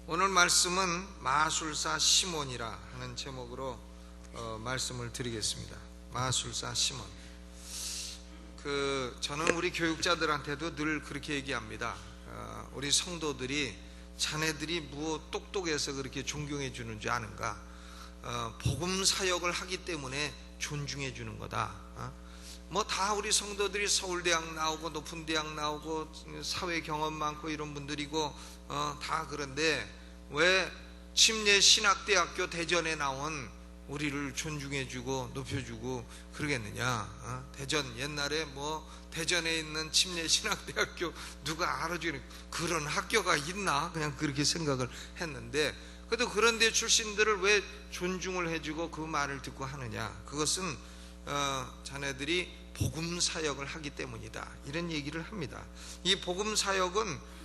오늘 말씀은 마술사 시몬이라 하는 제목으로 말씀을 드리겠습니다. 마술사 시몬. 저는 우리 교육자들한테도 늘 그렇게 얘기합니다. 우리 성도들이 자네들이 무엇 똑똑해서 그렇게 존경해 주는 줄 아는가? 복음 사역을 하기 때문에 존중해 주는 거다. 뭐 다 우리 성도들이 서울대학 나오고 높은 대학 나오고 사회 경험 많고 이런 분들이고 다 그런데 왜 침례신학대학교 대전에 나온 우리를 존중해주고 높여주고 그러겠느냐? 대전 옛날에 뭐 대전에 있는 침례신학대학교 누가 알아주는 그런 학교가 있나? 그냥 그렇게 생각을 했는데, 그래도 그런 데 출신들을 왜 존중을 해주고 그 말을 듣고 하느냐? 그것은 자네들이 복음 사역을 하기 때문이다, 이런 얘기를 합니다. 이 복음 사역은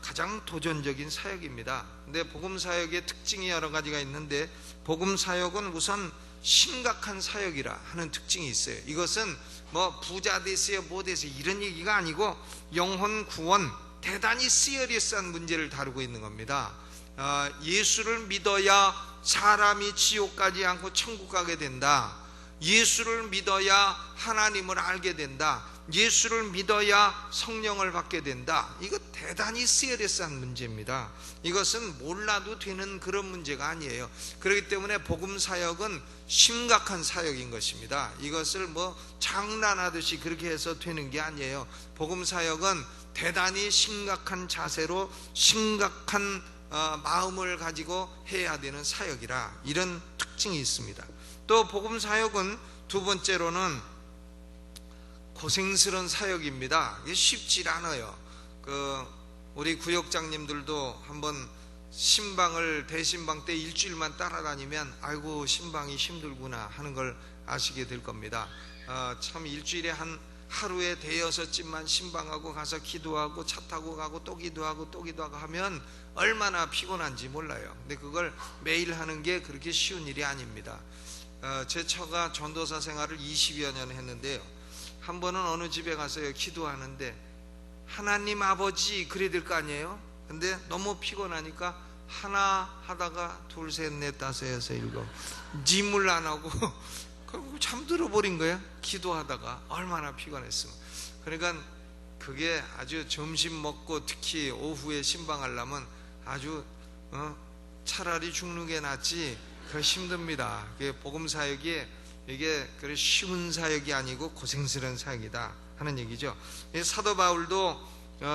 가장 도전적인 사역입니다. 근데 복음 사역의 특징이 여러 가지가 있는데, 복음 사역은 우선 심각한 사역이라 하는 특징이 있어요. 이것은 뭐 부자 됐어요 뭐 됐어요 이런 얘기가 아니고 영혼 구원, 대단히 시리어스한 문제를 다루고 있는 겁니다. 예수를 믿어야 사람이 지옥 가지 않고 천국 가게 된다. 예수를 믿어야 하나님을 알게 된다. 예수를 믿어야 성령을 받게 된다. 이거 대단히 시리어스한 문제입니다. 이것은 몰라도 되는 그런 문제가 아니에요. 그렇기 때문에 복음 사역은 심각한 사역인 것입니다. 이것을 뭐 장난하듯이 그렇게 해서 되는 게 아니에요. 복음 사역은 대단히 심각한 자세로 심각한 마음을 가지고 해야 되는 사역이라, 이런 특징이 있습니다. 또 복음 사역은 두 번째로는 고생스러운 사역입니다. 이게 쉽지 않아요. 우리 구역장님들도 한번 신방을 대신방 때 일주일만 따라다니면 아이고 신방이 힘들구나 하는 걸 아시게 될 겁니다. 참 일주일에 하루에 대여섯 집만 신방하고 가서 기도하고 차 타고 가고 또 기도하고 또 기도하고 하면 얼마나 피곤한지 몰라요. 근데 그걸 매일 하는 게 그렇게 쉬운 일이 아닙니다. 제 처가 전도사 생활을 20여 년 했는데요, 한 번은 어느 집에 가서요 기도하는데 하나님 아버지 그래야 될 거 아니에요? 근데 너무 피곤하니까 하나 하다가 둘 셋 넷 다섯 여섯 일곱 짐을 안 하고 결국 잠들어 버린 거예요. 기도하다가 얼마나 피곤했으면. 그러니까 그게 아주 점심 먹고 특히 오후에 신방하려면 아주 차라리 죽는 게 낫지 그 힘듭니다. 복음 사역이 이게 그래 쉬운 사역이 아니고 고생스러운 사역이다 하는 얘기죠. 사도 바울도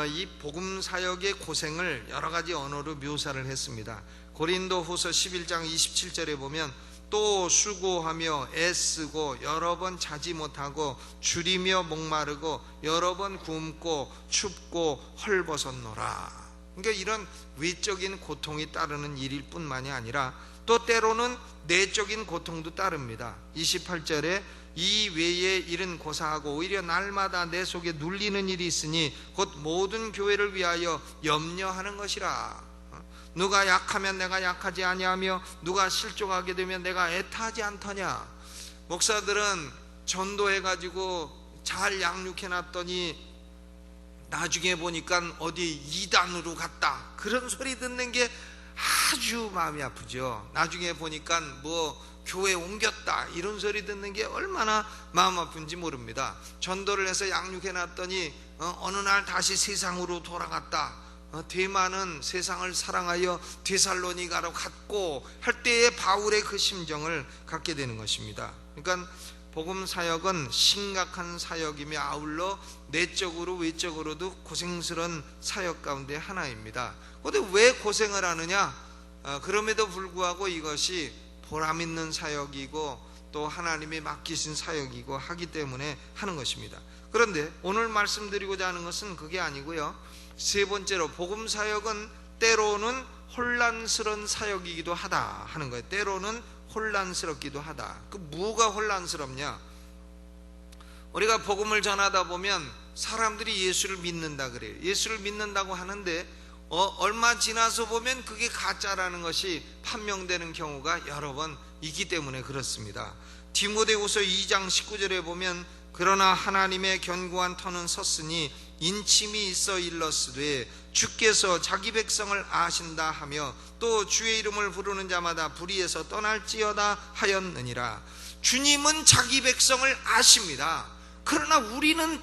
이 복음 사역의 고생을 여러 가지 언어로 묘사를 했습니다. 고린도 후서 11장 27절에 보면 또 수고하며 애쓰고 여러 번 자지 못하고 줄이며 목마르고 여러 번 굶고 춥고 헐벗었노라. 그러니까 이런 외적인 고통이 따르는 일일 뿐만이 아니라 또 때로는 내적인 고통도 따릅니다. 28절에 이 외에 일은 고사하고 오히려 날마다 내 속에 눌리는 일이 있으니 곧 모든 교회를 위하여 염려하는 것이라. 누가 약하면 내가 약하지 아니하며 누가 실족하게 되면 내가 애타지 않더냐. 목사들은 전도해가지고 잘 양육해놨더니 나중에 보니까 어디 이단으로 갔다 그런 소리 듣는 게 아주 마음이 아프죠. 나중에 보니까 뭐 교회 옮겼다 이런 소리 듣는 게 얼마나 마음 아픈지 모릅니다. 전도를 해서 양육해놨더니 어느 날 다시 세상으로 돌아갔다. 대만은 세상을 사랑하여 데살로니가로 갔고 할 때의 바울의 그 심정을 갖게 되는 것입니다. 그러니까 복음 사역은 심각한 사역이며 아울러 내적으로 외적으로도 고생스러운 사역 가운데 하나입니다. 그런데 왜 고생을 하느냐? 그럼에도 불구하고 이것이 보람 있는 사역이고 또 하나님이 맡기신 사역이고 하기 때문에 하는 것입니다. 그런데 오늘 말씀드리고자 하는 것은 그게 아니고요, 세 번째로 복음 사역은 때로는 혼란스러운 사역이기도 하다 하는 거예요. 때로는 혼란스럽기도 하다. 그 뭐가 혼란스럽냐? 우리가 복음을 전하다 보면 사람들이 예수를 믿는다 그래요. 예수를 믿는다고 하는데 얼마 지나서 보면 그게 가짜라는 것이 판명되는 경우가 여러 번 있기 때문에 그렇습니다. 디모데후서 2장 19절에 보면 그러나 하나님의 견고한 터는 섰으니 인침이 있어 일렀으되 주께서 자기 백성을 아신다 하며 또 주의 이름을 부르는 자마다 불의에서 떠날지어다 하였느니라. 주님은 자기 백성을 아십니다. 그러나 우리는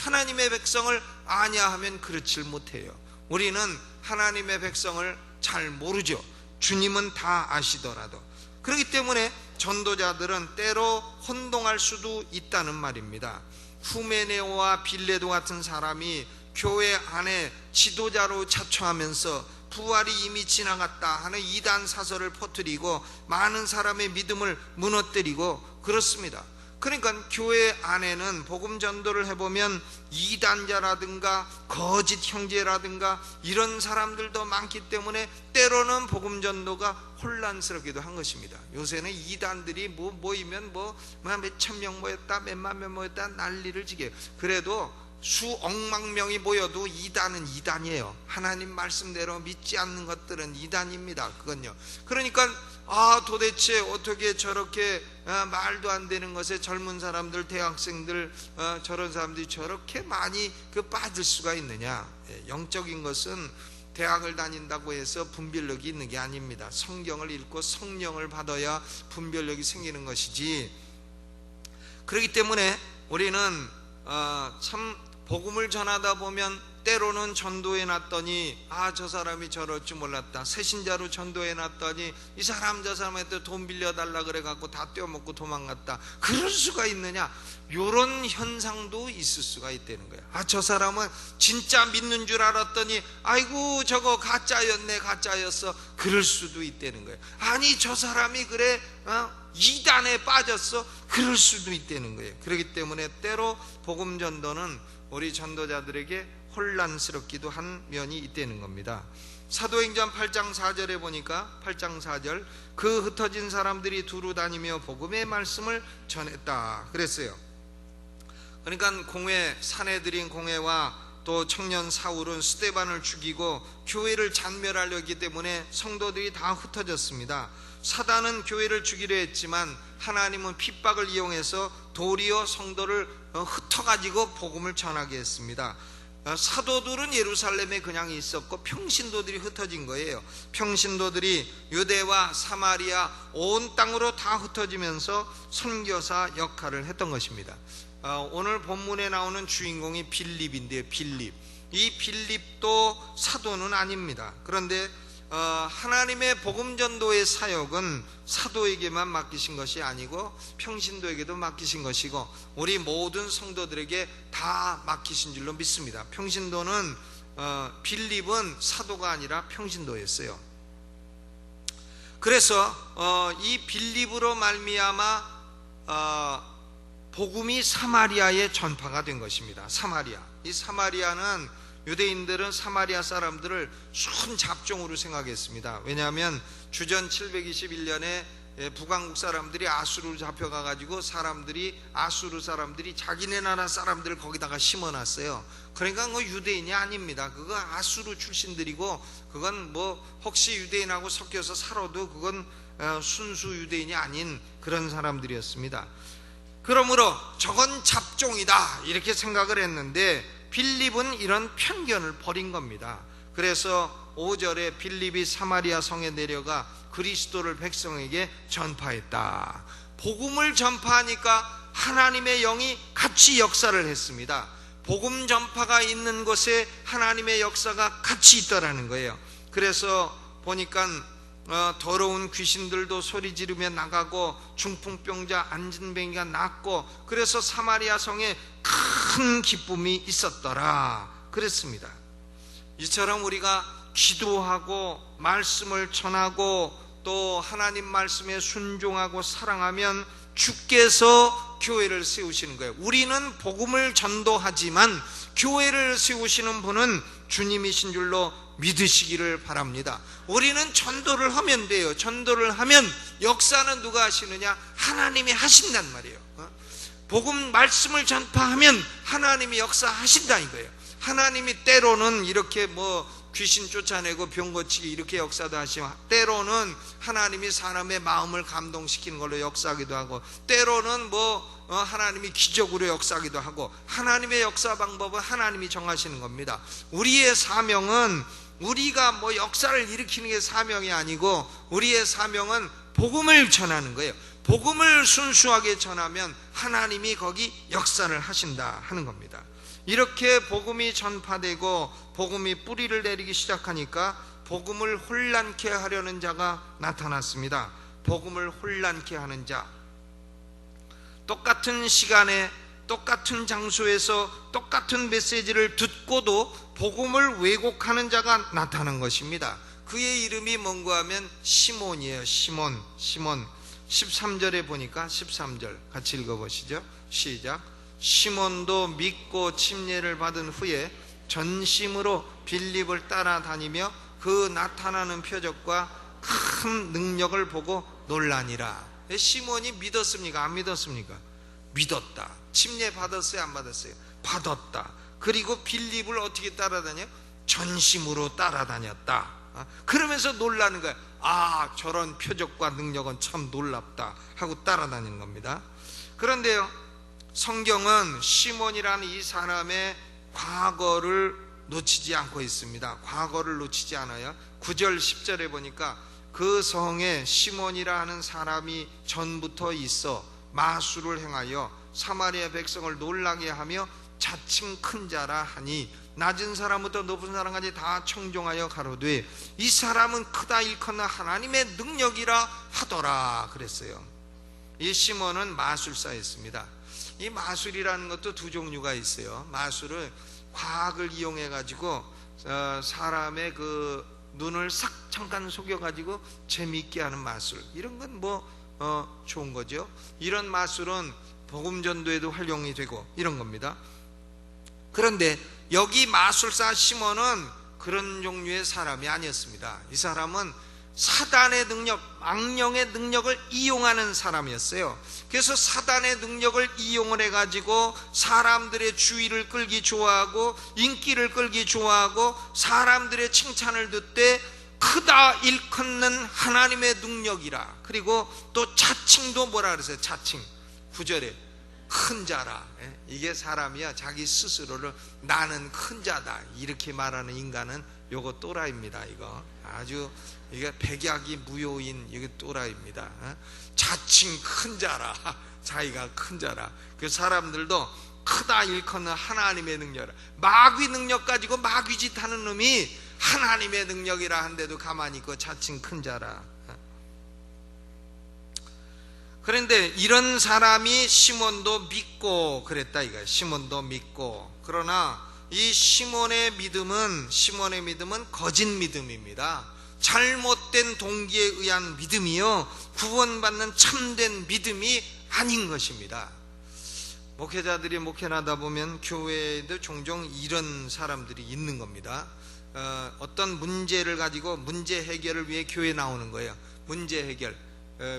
하나님의 백성을 아냐 하면 그렇지 못해요. 우리는 하나님의 백성을 잘 모르죠. 주님은 다 아시더라도. 그렇기 때문에 전도자들은 때로 혼동할 수도 있다는 말입니다. 후메네오와 빌레도 같은 사람이 교회 안에 지도자로 자처하면서 부활이 이미 지나갔다 하는 이단 사설을 퍼뜨리고 많은 사람의 믿음을 무너뜨리고 그렇습니다. 그러니까 교회 안에는 복음 전도를 해보면 이단자라든가 거짓 형제라든가 이런 사람들도 많기 때문에 때로는 복음 전도가 혼란스럽기도 한 것입니다. 요새는 이단들이 모이면 몇천 명 모였다, 몇만 명 모였다 난리를 지게. 그래도 수억만 명이 모여도 이단은 이단이에요. 하나님 말씀대로 믿지 않는 것들은 이단입니다. 그건요. 그러니까 도대체 어떻게 저렇게 말도 안 되는 것에 젊은 사람들, 대학생들, 저런 사람들이 저렇게 많이 빠질 수가 있느냐. 영적인 것은 대학을 다닌다고 해서 분별력이 있는 게 아닙니다. 성경을 읽고 성령을 받아야 분별력이 생기는 것이지. 그렇기 때문에 우리는 참 복음을 전하다 보면 때로는 전도해 놨더니 저 사람이 저럴 줄 몰랐다. 새신자로 전도해 놨더니 이 사람 저 사람한테 돈 빌려달라 그래 갖고 다 떼어먹고 도망갔다. 그럴 수가 있느냐. 이런 현상도 있을 수가 있다는 거야. 저 사람은 진짜 믿는 줄 알았더니 아이고 저거 가짜였네, 가짜였어. 그럴 수도 있다는 거야. 아니 저 사람이 그래 이단에 빠졌어. 그럴 수도 있다는 거예요. 그렇기 때문에 때로 복음 전도는 우리 전도자들에게 혼란스럽기도 한 면이 있다는 겁니다. 사도행전 8장 4절에 보니까 8장 4절 그 흩어진 사람들이 두루 다니며 복음의 말씀을 전했다 그랬어요. 그러니까 사내들인 공회와 또 청년 사울은 스데반을 죽이고 교회를 잔멸하려 했기 때문에 성도들이 다 흩어졌습니다. 사단은 교회를 죽이려 했지만 하나님은 핍박을 이용해서 도리어 성도를 흩어가지고 복음을 전하게 했습니다. 사도들은 예루살렘에 그냥 있었고 평신도들이 흩어진 거예요. 평신도들이 유대와 사마리아 온 땅으로 다 흩어지면서 선교사 역할을 했던 것입니다. 오늘 본문에 나오는 주인공이 빌립인데요. 빌립. 이 빌립도 사도는 아닙니다. 그런데 하나님의 복음 전도의 사역은 사도에게만 맡기신 것이 아니고 평신도에게도 맡기신 것이고 우리 모든 성도들에게 다 맡기신 줄로 믿습니다. 평신도는 빌립은 사도가 아니라 평신도였어요. 그래서 이 빌립으로 말미암아 복음이 사마리아에 전파가 된 것입니다. 사마리아. 이 사마리아는 유대인들은 사마리아 사람들을 순 잡종으로 생각했습니다. 왜냐하면 주전 721년에 북왕국 사람들이 아수르로 잡혀가가지고 아수르 사람들이 자기네 나라 사람들을 거기다가 심어놨어요. 그러니까 유대인이 아닙니다. 그거 아수르 출신들이고 그건 혹시 유대인하고 섞여서 살아도 그건 순수 유대인이 아닌 그런 사람들이었습니다. 그러므로 저건 잡종이다 이렇게 생각을 했는데 빌립은 이런 편견을 버린 겁니다. 그래서 5절에 빌립이 사마리아 성에 내려가 그리스도를 백성에게 전파했다. 복음을 전파하니까 하나님의 영이 같이 역사를 했습니다. 복음 전파가 있는 곳에 하나님의 역사가 같이 있다라는 거예요. 그래서 보니까 더러운 귀신들도 소리 지르며 나가고 중풍병자 안진뱅이가 낫고 그래서 사마리아 성에 큰 기쁨이 있었더라 그랬습니다. 이처럼 우리가 기도하고 말씀을 전하고 또 하나님 말씀에 순종하고 사랑하면 주께서 교회를 세우시는 거예요. 우리는 복음을 전도하지만 교회를 세우시는 분은 주님이신 줄로 믿으시기를 바랍니다. 우리는 전도를 하면 돼요. 전도를 하면 역사는 누가 하시느냐? 하나님이 하신단 말이에요. 복음 말씀을 전파하면 하나님이 역사하신다 이거예요. 하나님이 때로는 이렇게 귀신 쫓아내고 병 고치기 이렇게 역사도 하시고 때로는 하나님이 사람의 마음을 감동시키는 걸로 역사하기도 하고 때로는 하나님이 기적으로 역사하기도 하고, 하나님의 역사 방법은 하나님이 정하시는 겁니다. 우리의 사명은 우리가 뭐 역사를 일으키는 게 사명이 아니고, 우리의 사명은 복음을 전하는 거예요. 복음을 순수하게 전하면 하나님이 거기 역사를 하신다 하는 겁니다. 이렇게 복음이 전파되고 복음이 뿌리를 내리기 시작하니까 복음을 혼란케 하려는 자가 나타났습니다. 복음을 혼란케 하는 자, 똑같은 시간에 똑같은 장소에서 똑같은 메시지를 듣고도 복음을 왜곡하는 자가 나타난 것입니다. 그의 이름이 뭔가 하면 시몬이에요. 시몬. 13절에 보니까, 13절 같이 읽어보시죠. 시작. 시몬도 믿고 침례를 받은 후에 전심으로 빌립을 따라다니며 그 나타나는 표적과 큰 능력을 보고 놀라니라. 시몬이 믿었습니까? 안 믿었습니까? 믿었다. 침례 받았어요? 안 받았어요? 받았다. 그리고 빌립을 어떻게 따라다녀요? 전심으로 따라다녔다. 그러면서 놀라는 거야. 아, 저런 표적과 능력은 참 놀랍다 하고 따라다니는 겁니다. 그런데요, 성경은 시몬이라는 이 사람의 과거를 놓치지 않고 있습니다. 과거를 놓치지 않아요. 9절 10절에 보니까 그 성에 시몬이라 하는 사람이 전부터 있어 마술을 행하여 사마리아 백성을 놀라게 하며 자칭 큰 자라 하니 낮은 사람부터 높은 사람까지 다 청종하여 가로되 이 사람은 크다 일컫는 하나님의 능력이라 하더라 그랬어요. 이 시몬은 마술사였습니다. 이 마술이라는 것도 두 종류가 있어요. 마술을 과학을 이용해 가지고 사람의 그 눈을 싹 잠깐 속여 가지고 재미있게 하는 마술, 이런 건 좋은 거죠. 이런 마술은 복음 전도에도 활용이 되고 이런 겁니다. 그런데 여기 마술사 시몬은 그런 종류의 사람이 아니었습니다. 이 사람은 사단의 능력, 악령의 능력을 이용하는 사람이었어요. 그래서 사단의 능력을 이용을 해가지고 사람들의 주의를 끌기 좋아하고 인기를 끌기 좋아하고 사람들의 칭찬을 듣되 크다 일컫는 하나님의 능력이라. 그리고 또 자칭도 뭐라 그랬어요? 자칭 9절에 큰 자라. 이게 사람이야 자기 스스로를 나는 큰 자다 이렇게 말하는 인간은 요거 또라이입니다. 이거 아주 이게 백약이 무효인 이게 또라이입니다. 자칭 큰 자라, 자기가 큰 자라. 그 사람들도 크다 일컫는 하나님의 능력이라. 마귀 능력 가지고 마귀짓 하는 놈이 하나님의 능력이라 한데도 가만히 있고 자칭 큰 자라. 그런데 이런 사람이 시몬도 믿고 그랬다 이거야. 시몬도 믿고. 그러나 이 시몬의 믿음은 거짓 믿음입니다. 잘못된 동기에 의한 믿음이요, 구원받는 참된 믿음이 아닌 것입니다. 목회자들이 목회하다 보면 교회에도 종종 이런 사람들이 있는 겁니다. 어떤 문제를 가지고 문제 해결을 위해 교회에 나오는 거예요. 문제 해결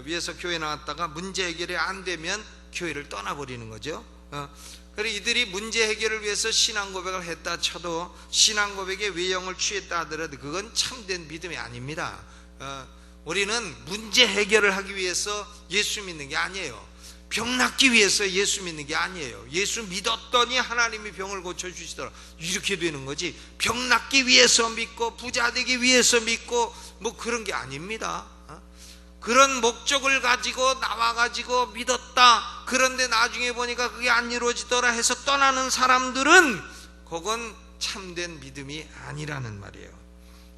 위해서 교회 나왔다가 문제 해결이 안 되면 교회를 떠나버리는 거죠. 그리고 이들이 문제 해결을 위해서 신앙 고백을 했다 쳐도 신앙 고백의 외형을 취했다 하더라도 그건 참된 믿음이 아닙니다. 우리는 문제 해결을 하기 위해서 예수 믿는 게 아니에요. 병 낫기 위해서 예수 믿는 게 아니에요. 예수 믿었더니 하나님이 병을 고쳐주시더라 이렇게 되는 거지, 병 낫기 위해서 믿고 부자 되기 위해서 믿고 그런 게 아닙니다. 그런 목적을 가지고 나와가지고 믿었다, 그런데 나중에 보니까 그게 안 이루어지더라 해서 떠나는 사람들은 그건 참된 믿음이 아니라는 말이에요.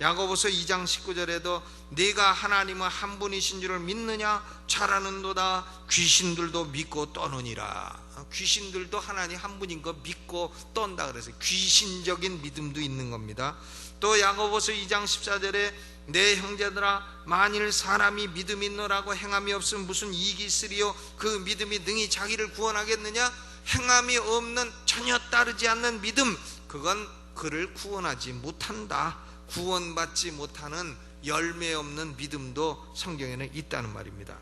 야고보서 2장 19절에도 네가 하나님은 한 분이신 줄을 믿느냐? 잘하는도다. 귀신들도 믿고 떠느니라. 귀신들도 하나님 한 분인 거 믿고 떤다 그래서 귀신적인 믿음도 있는 겁니다. 또 야고보서 2장 14절에 내 형제들아 만일 사람이 믿음 있노라고 행함이 없으면 무슨 이익이 있으리요? 그 믿음이 능히 자기를 구원하겠느냐? 행함이 없는 전혀 따르지 않는 믿음, 그건 그를 구원하지 못한다. 구원받지 못하는 열매 없는 믿음도 성경에는 있다는 말입니다.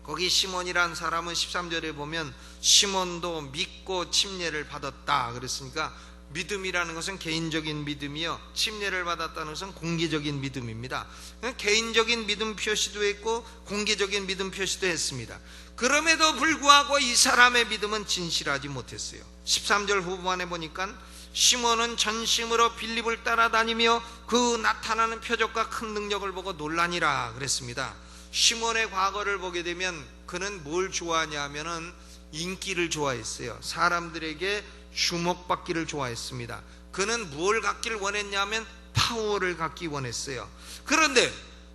거기 시몬이라는 사람은 13절에 보면 시몬도 믿고 침례를 받았다 그랬으니까 믿음이라는 것은 개인적인 믿음이요, 침례를 받았다는 것은 공개적인 믿음입니다. 개인적인 믿음 표시도 했고 공개적인 믿음 표시도 했습니다. 그럼에도 불구하고 이 사람의 믿음은 진실하지 못했어요. 13절 후반에 보니까 시몬은 전심으로 빌립을 따라다니며 그 나타나는 표적과 큰 능력을 보고 놀라니라 그랬습니다. 시몬의 과거를 보게 되면 그는 뭘 좋아하냐 하면은 인기를 좋아했어요. 사람들에게 주목받기를 좋아했습니다. 그는 뭘 갖기를 원했냐면 파워를 갖기 원했어요. 그런데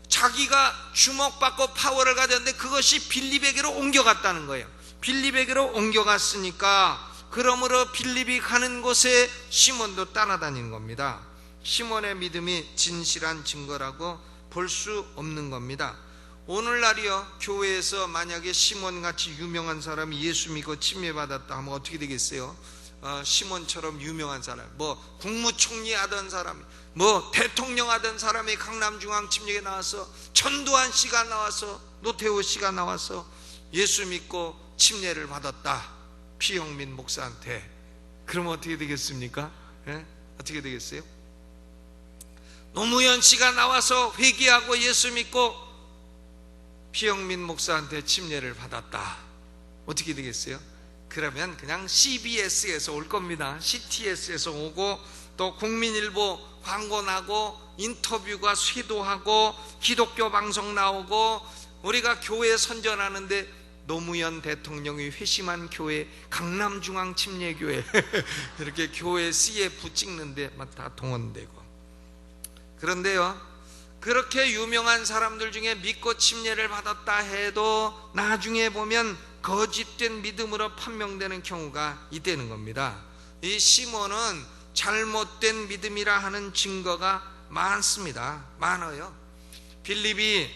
자기가 주목받고 파워를 가졌는데 그것이 빌립에게로 옮겨갔다는 거예요. 빌립에게로 옮겨갔으니까 그러므로 빌립이 가는 곳에 시몬도 따라다니는 겁니다. 시몬의 믿음이 진실한 증거라고 볼 수 없는 겁니다. 오늘날이요, 교회에서 만약에 시몬같이 유명한 사람이 예수 믿고 침례받았다 하면 어떻게 되겠어요? 시몬처럼 유명한 사람, 뭐 국무총리 하던 사람이, 뭐 대통령 하던 사람이 강남중앙침례에 나와서, 전두환 씨가 나와서, 노태우 씨가 나와서 예수 믿고 침례를 받았다, 피영민 목사한테. 그러면 어떻게 되겠습니까? 예? 어떻게 되겠어요? 노무현 씨가 나와서 회개하고 예수 믿고 피영민 목사한테 침례를 받았다, 어떻게 되겠어요? 그러면 그냥 CBS에서 올 겁니다. CTS에서 오고, 또 국민일보 광고 나고, 인터뷰가 쇄도하고, 기독교 방송 나오고, 우리가 교회 선전하는데 노무현 대통령이 회심한 교회, 강남중앙침례교회 이렇게 교회 CF 찍는데 막 다 동원되고. 그런데요, 그렇게 유명한 사람들 중에 믿고 침례를 받았다 해도 나중에 보면 거짓된 믿음으로 판명되는 경우가 있다는 겁니다. 이 시몬은 잘못된 믿음이라 하는 증거가 많습니다. 많아요. 빌립이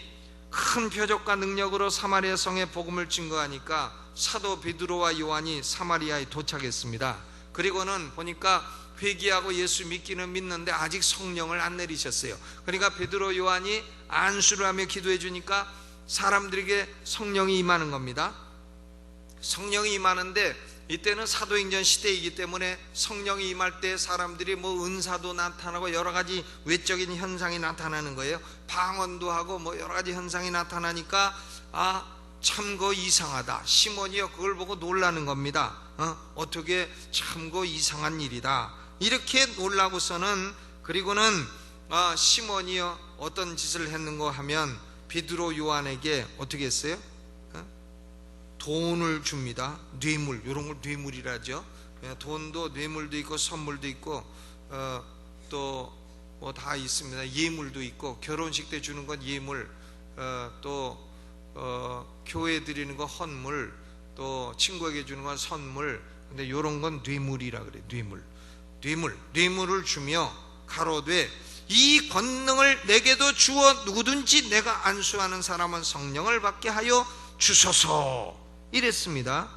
큰 표적과 능력으로 사마리아 성에 복음을 증거하니까 사도 베드로와 요한이 사마리아에 도착했습니다. 그리고는 보니까 회개하고 예수 믿기는 믿는데 아직 성령을 안 내리셨어요. 그러니까 베드로 요한이 안수를 하며 기도해 주니까 사람들에게 성령이 임하는 겁니다. 성령이 임하는데 이때는 사도행전 시대이기 때문에 성령이 임할 때 사람들이 뭐 은사도 나타나고 여러 가지 외적인 현상이 나타나는 거예요. 방언도 하고 뭐 여러 가지 현상이 나타나니까 참거 이상하다, 시몬이요 그걸 보고 놀라는 겁니다. 어떻게 참거 이상한 일이다, 이렇게 놀라고서는, 그리고는 시몬이요 어떤 짓을 했는가 하면 베드로 요한에게 어떻게 했어요? 돈을 줍니다. 뇌물, 이런 걸 뇌물이라죠. 돈도 뇌물도 있고 선물도 있고 또 뭐 다 있습니다. 예물도 있고, 결혼식 때 주는 건 예물, 또 교회 드리는 거 헌물, 또 친구에게 주는 건 선물. 근데 이런 건 뇌물이라 그래. 뇌물을 주며 가로되 이 권능을 내게도 주어 누구든지 내가 안수하는 사람은 성령을 받게 하여 주소서, 이랬습니다.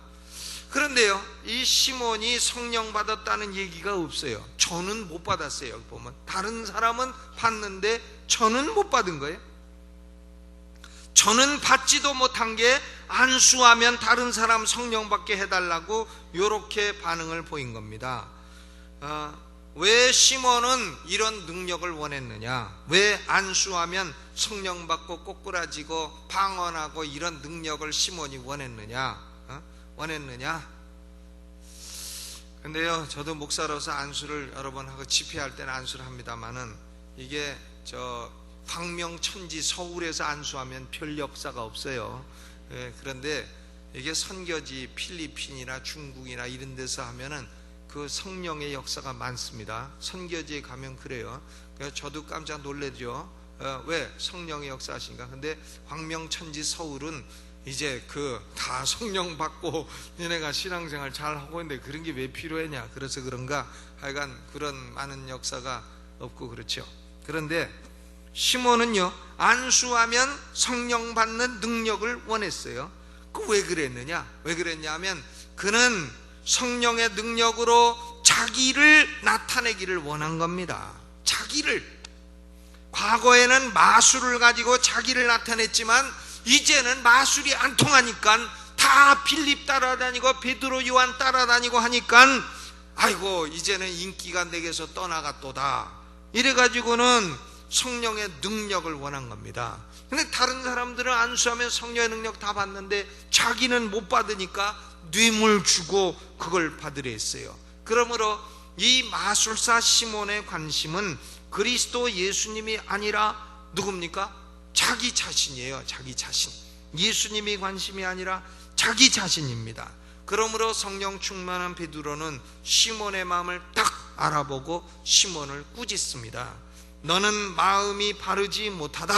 그런데요, 이 시몬이 성령 받았다는 얘기가 없어요. 저는 못 받았어요. 여기 보면 다른 사람은 받는데 저는 못 받은 거예요. 저는 받지도 못한 게 안수하면 다른 사람 성령 받게 해달라고 이렇게 반응을 보인 겁니다. 왜 시몬은 이런 능력을 원했느냐? 왜 안수하면 성령 받고 꼬꾸라지고 방언하고 이런 능력을 시몬이 원했느냐? 근데요, 저도 목사로서 안수를 여러 번 하고 집회할 때는 안수를 합니다만은 이게 광명천지 서울에서 안수하면 별 역사가 없어요. 그런데 이게 선교지 필리핀이나 중국이나 이런 데서 하면은 그 성령의 역사가 많습니다. 선교지에 가면 그래요. 그래서 저도 깜짝 놀래죠. 왜 성령의 역사 하신가? 근데 광명천지 서울은 이제 다 성령 받고 얘네가 신앙생활 잘 하고 있는데 그런 게 왜 필요했냐? 그래서 그런가? 하여간 그런 많은 역사가 없고 그렇죠. 그런데 시몬은요, 안수하면 성령 받는 능력을 원했어요. 왜 그랬느냐? 왜 그랬냐면 그는 성령의 능력으로 자기를 나타내기를 원한 겁니다. 자기를. 과거에는 마술을 가지고 자기를 나타냈지만 이제는 마술이 안 통하니까 다 빌립 따라다니고 베드로 요한 따라다니고 하니까 아이고 이제는 인기가 내게서 떠나갔도다, 이래가지고는 성령의 능력을 원한 겁니다. 근데 다른 사람들은 안수하면 성령의 능력 다 받는데 자기는 못 받으니까 뇌물 주고 그걸 받으려 했어요. 그러므로 이 마술사 시몬의 관심은 그리스도 예수님이 아니라 누굽니까? 자기 자신이에요. 자기 자신. 예수님이 관심이 아니라 자기 자신입니다. 그러므로 성령 충만한 베드로는 시몬의 마음을 딱 알아보고 시몬을 꾸짖습니다. 너는 마음이 바르지 못하다.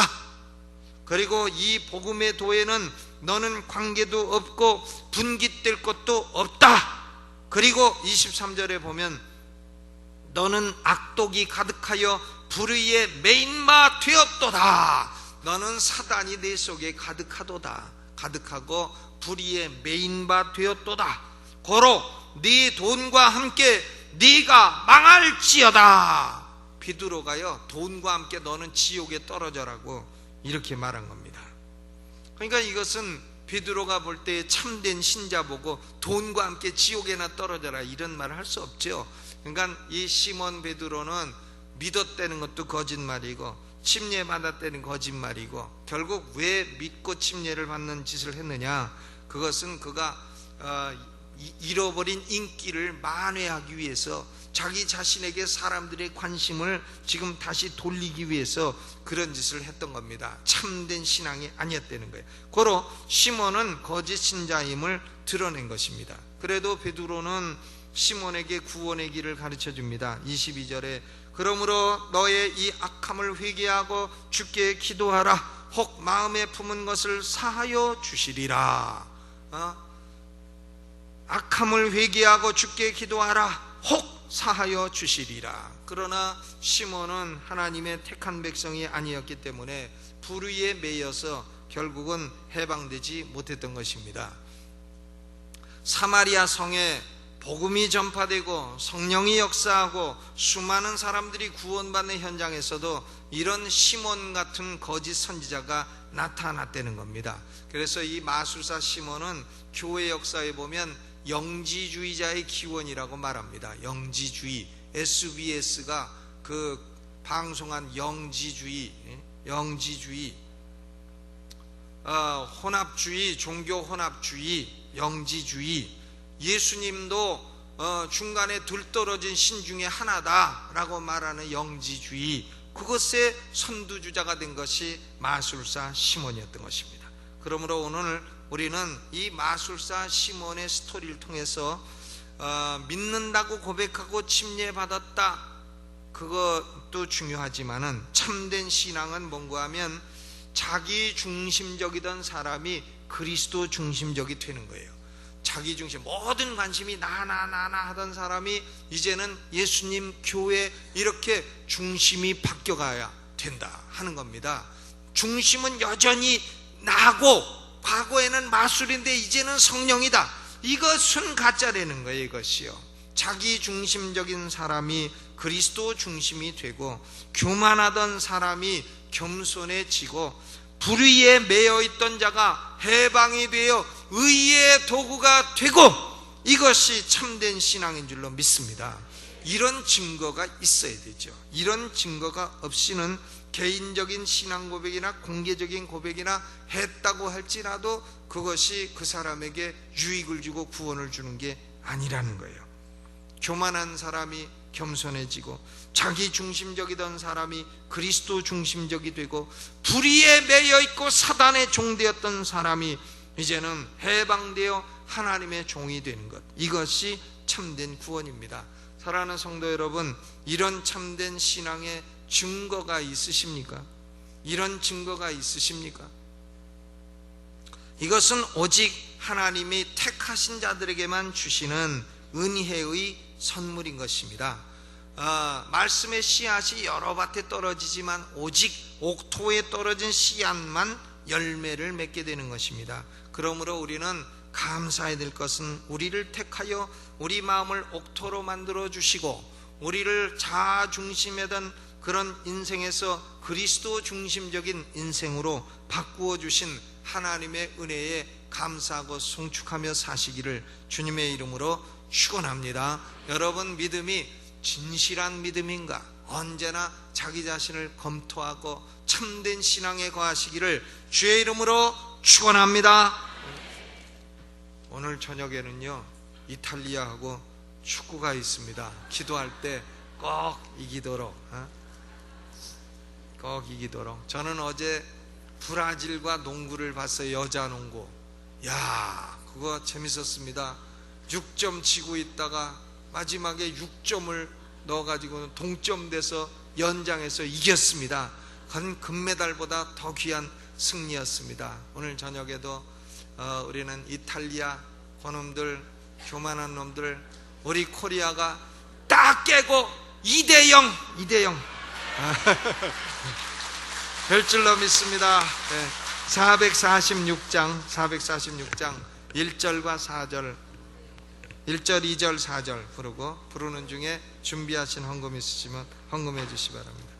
그리고 이 복음의 도에는 너는 관계도 없고 분깃될 것도 없다. 그리고 23절에 보면 너는 악독이 가득하여 불의에 매인 바 되었도다. 너는 사단이 내 속에 가득하도다. 가득하고 불의에 매인 바 되었도다. 고로 네 돈과 함께 네가 망할지어다. 베드로가요, 돈과 함께 너는 지옥에 떨어져라고 이렇게 말한 겁니다. 그러니까 이것은 베드로가 볼 때 참된 신자 보고 돈과 함께 지옥에나 떨어져라 이런 말을 할 수 없죠. 그러니까 이 시몬 베드로는 믿었다는 것도 거짓말이고 침례받았다는 거짓말이고, 결국 왜 믿고 침례를 받는 짓을 했느냐, 그것은 그가 잃어버린 인기를 만회하기 위해서 자기 자신에게 사람들의 관심을 지금 다시 돌리기 위해서 그런 짓을 했던 겁니다. 참된 신앙이 아니었다는 거예요. 고로 시몬은 거짓 신자임을 드러낸 것입니다. 그래도 베드로는 시몬에게 구원의 길을 가르쳐 줍니다. 22절에 그러므로 너의 이 악함을 회개하고 주께 기도하라. 혹 마음에 품은 것을 사하여 주시리라. 악함을 회개하고 주께 기도하라. 혹 사하여 주시리라. 그러나 시몬은 하나님의 택한 백성이 아니었기 때문에 불의에 매여서 결국은 해방되지 못했던 것입니다. 사마리아 성에 복음이 전파되고 성령이 역사하고 수많은 사람들이 구원받는 현장에서도 이런 시몬 같은 거짓 선지자가 나타났다는 겁니다. 그래서 이 마술사 시몬은 교회 역사에 보면 영지주의자의 기원이라고 말합니다. 영지주의, SBS가 그 방송한 영지주의, 혼합주의, 종교 혼합주의, 영지주의, 예수님도 중간에 둘떨어진 신 중에 하나다라고 말하는 영지주의, 그것의 선두주자가 된 것이 마술사 시몬이었던 것입니다. 그러므로 오늘 우리는 이 마술사 시몬의 스토리를 통해서 믿는다고 고백하고 침례받았다, 그것도 중요하지만은 참된 신앙은 뭔가 하면 자기 중심적이던 사람이 그리스도 중심적이 되는 거예요. 자기 중심, 모든 관심이 나 하던 사람이 이제는 예수님, 교회, 이렇게 중심이 바뀌어가야 된다 하는 겁니다. 중심은 여전히 나고 과거에는 마술인데 이제는 성령이다, 이것은 가짜라는 거예요. 이것이요, 자기 중심적인 사람이 그리스도 중심이 되고 교만하던 사람이 겸손해지고 불의에 매여있던 자가 해방이 되어 의의 도구가 되고, 이것이 참된 신앙인 줄로 믿습니다. 이런 증거가 있어야 되죠. 이런 증거가 없이는 개인적인 신앙 고백이나 공개적인 고백이나 했다고 할지라도 그것이 그 사람에게 유익을 주고 구원을 주는 게 아니라는 거예요. 교만한 사람이 겸손해지고 자기 중심적이던 사람이 그리스도 중심적이 되고 불의에 매여있고 사단의 종되었던 사람이 이제는 해방되어 하나님의 종이 되는 것, 이것이 참된 구원입니다. 사랑하는 성도 여러분, 이런 참된 신앙의 증거가 있으십니까? 이런 증거가 있으십니까? 이것은 오직 하나님이 택하신 자들에게만 주시는 은혜의 선물인 것입니다. 말씀의 씨앗이 여러 밭에 떨어지지만 오직 옥토에 떨어진 씨앗만 열매를 맺게 되는 것입니다. 그러므로 우리는 감사해야 될 것은 우리를 택하여 우리 마음을 옥토로 만들어 주시고 우리를 자아 중심이던 그런 인생에서 그리스도 중심적인 인생으로 바꾸어 주신 하나님의 은혜에 감사하고 송축하며 사시기를 주님의 이름으로 축원합니다. 여러분 믿음이 진실한 믿음인가? 언제나 자기 자신을 검토하고 참된 신앙에 거하시기를 주의 이름으로 축원합니다. 오늘 저녁에는요 이탈리아하고 축구가 있습니다. 기도할 때 꼭 이기도록, 꼭 이기도록. 저는 어제 브라질과 농구를 봤어요. 여자 농구. 야, 그거 재밌었습니다. 6점 지고 있다가 마지막에 6점을 넣어가지고 동점돼서 연장해서 이겼습니다. 그건 금메달보다 더 귀한 승리였습니다. 오늘 저녁에도 우리는 이탈리아 그놈들, 교만한 놈들, 우리 코리아가 딱 깨고 2대0 될 줄로 믿습니다. 446장 1절과 4절, 1절, 2절, 4절 부르고, 부르는 중에 준비하신 헌금 있으시면 헌금해 주시기 바랍니다.